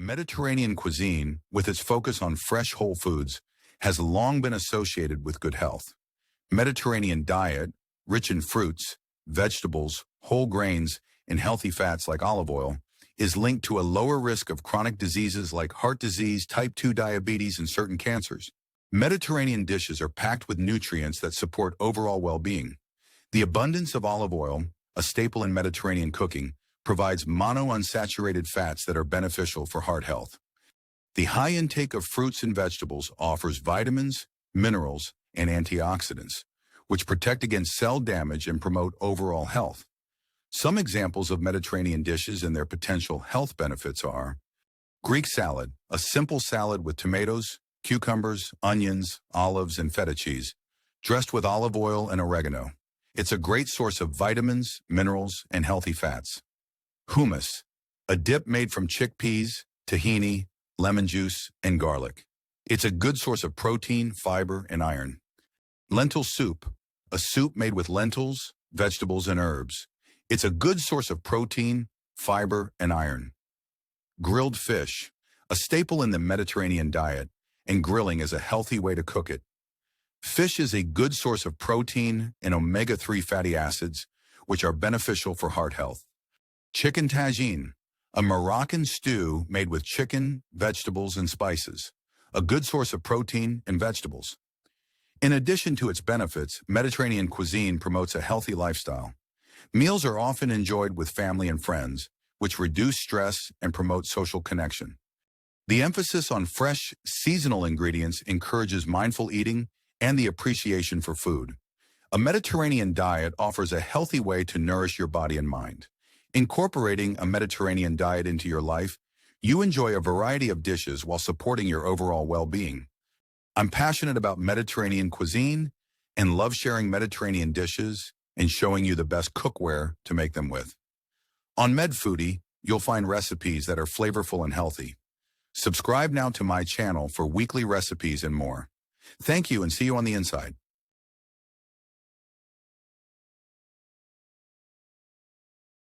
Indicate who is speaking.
Speaker 1: Mediterranean cuisine, with its focus on fresh whole foods, has long been associated with good health. Mediterranean diet, rich in fruits, vegetables, whole grains, and healthy fats like olive oil, is linked to a lower risk of chronic diseases like heart disease, type 2 diabetes, and certain cancers. Mediterranean dishes are packed with nutrients that support overall well-being. The abundance of olive oil, a staple in Mediterranean cooking, provides monounsaturated fats that are beneficial for heart health. The high intake of fruits and vegetables offers vitamins, minerals, and antioxidants, which protect against cell damage and promote overall health. Some examples of Mediterranean dishes and their potential health benefits are Greek salad, a simple salad with tomatoes, cucumbers, onions, olives, and feta cheese, dressed with olive oil and oregano. It's a great source of vitamins, minerals, and healthy fats. Hummus, a dip made from chickpeas, tahini, lemon juice, and garlic. It's a good source of protein, fiber, and iron. Lentil soup, a soup made with lentils, vegetables, and herbs. It's a good source of protein, fiber, and iron. Grilled fish, a staple in the Mediterranean diet, and grilling is a healthy way to cook it. Fish is a good source of protein and omega-3 fatty acids, which are beneficial for heart health. Chicken tagine, a Moroccan stew made with chicken, vegetables, and spices, a good source of protein and vegetables. In addition to its benefits, Mediterranean cuisine promotes a healthy lifestyle. Meals are often enjoyed with family and friends, which reduce stress and promote social connection. The emphasis on fresh, seasonal ingredients encourages mindful eating and the appreciation for food. A Mediterranean diet offers a healthy way to nourish your body and mind. Incorporating a Mediterranean diet into your life, you enjoy a variety of dishes while supporting your overall well-being. I'm passionate about Mediterranean cuisine and love sharing Mediterranean dishes and showing you the best cookware to make them with. On Foody, you'll find recipes that are flavorful and healthy. Subscribe now to my channel for weekly recipes and more. Thank you and see you on the inside.